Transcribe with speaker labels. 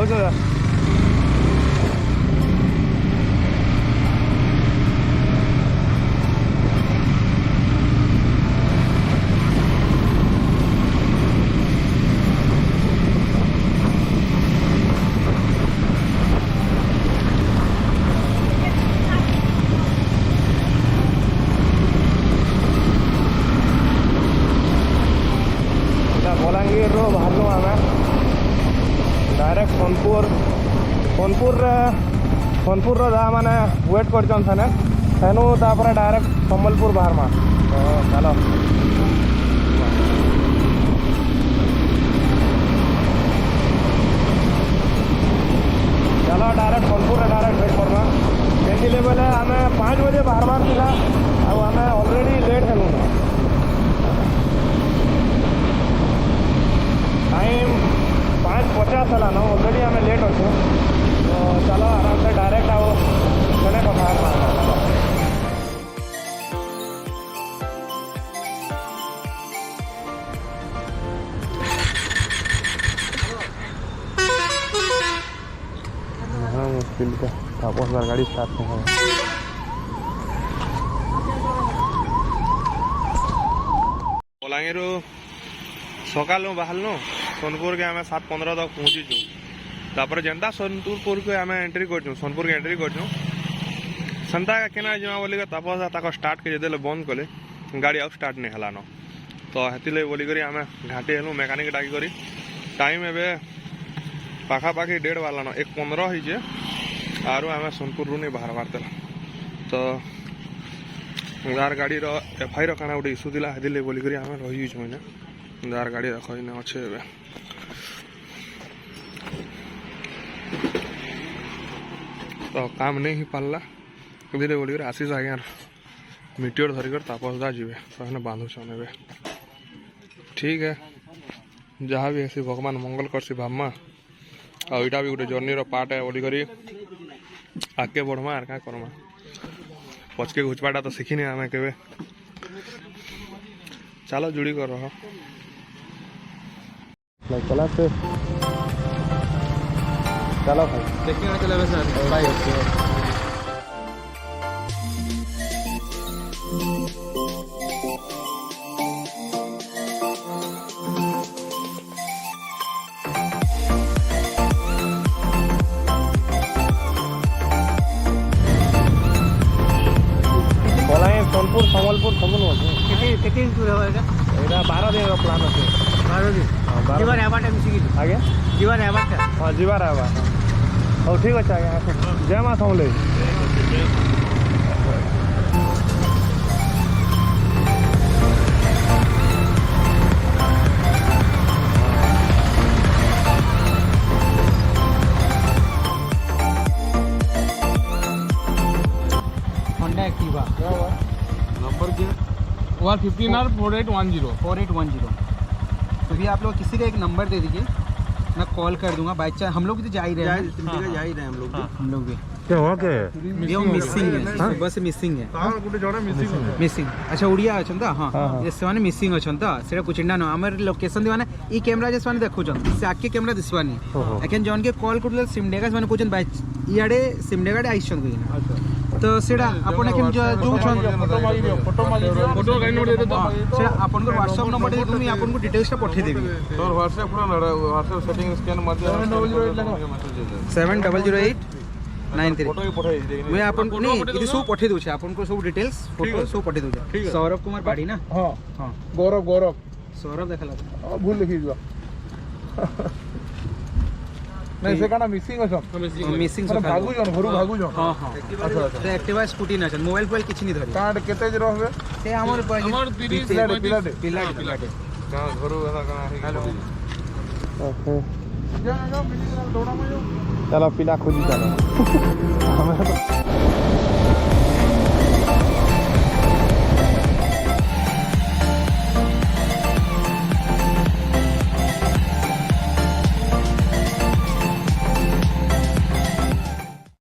Speaker 1: जाऊ बलांगीर रो बाहर आम डायरेक्ट सोनपुर जहाँ मैंने वेट कर सेनु तापर डायरेक्ट संबलपुर बाहर मा तो चलो चलो डायरेक्ट सोनपुर डायरेक्ट वेट करवा देखिले बेले आम 5 बजे बाहर थिला आम ऑलरेडी लेट हेलु टाइम 5:50 है ना ऑलरेडी हमें लेट अच्छे तो चलो आराम से डायरेक्ट आओ चले बाहर मुश्किल का वापस गाड़ी स्टार्ट नहीं बलांगीर सकाल बाहर सोनपुर के आम 7:15 तक पहुँचीचु तापर जेनता सोनपुर के आम एंट्री कर सोनपुर के एंट्री कर सेन्ता केना जमा बोलिक तापस ताक स्टार्ट के जो बंद कले गाड़ी आउ स्टार्ट नहीं हलान तो हेतिले बोलिक आम घाटी हेलु मेकानिक डाक टाइम एवं पाखापाखि 1:30 बाजलान 1:15 होइए आरु आम सोनपुर नहीं बाहर बारला तो यार गाड़ी FI काना गोटे इश्यू था हेतिले बोलिक आम रही मैंने यार गाड़ी रख अच्छे तो काम नहीं हो पारा धीरे बोलिक आशीष आज्ञा मिटियोर धरिक तापस दा जी तो बांधुन ए ठीक है जहाँ भी ऐसी भगवान मंगल करसी भावमा आईटा भी गोटे जर्नी पार्ट है बोलिक आगे बढ़मा आर क्या करमा पचके घुचपाटा तो शिखी आम के चलो जुड़ी कर रहा चला फिर चलो भाई देखिए चला सर भाई ओके सोनपुर संबलपुर सब दूर है 12 दिन प्लान अच्छे 12 दिन जीवार आगे जीवार हाँ जीवार हाँ ठीक अच्छे आज्ञा जय माँ समले
Speaker 2: Honda Activa
Speaker 1: नंबर क्या
Speaker 2: 115 4810 तो भी आप लोग किसी का एक नंबर दे दीजिए मैं कॉल कर दूंगा बाई चांस हम लोग भी तो जा ही रहे हैं हम लोग भी
Speaker 1: क्या हुआ क्या
Speaker 2: ये मिसिंग है सुबह से मिसिंग है मिसिंग अच्छा उड़िया अच्छा हाँ जैसे मैंने मिसिंग अच्छा से कुछ ना आम लोकेशन दिवाने ई कैमरा जैसे मैंने देखुन से आगे कैमरा दिसवानी एखन जन के कॉल कर सिमडेगा से कहते बाई इे सिमडेगा आई तो सेटा आपण एखन जो फोटो आपन व्हाट्सएप नंबर दे दूं आपन को डिटेल्स टा पठे देबी तोर व्हाट्सएप व्हाट्सएप सेटिंग स्कैन मत 7008 93 फोटो पठाई दे मैं आपन को नहीं इदी सब पठे दउ छे आपन को सब डिटेल्स फोटो सब पठे दउ छे सौरभ कुमार बाड़ी ना हां हां गौरव सौरभ देखला भूल लिखि जुआ नहीं से काना मिसिंग अछ मिसिंग से भागु जन हां हां अच्छा तो एक्टिवा स्कूटी ना मोबाइल फोन किछ नहीं धरि कार्ड केते जे रहबे से हमर 30 पिला का घरु वाला काना हेलो ओके जा मीटिंग दौड़ा में चलो पिला खोजी चलो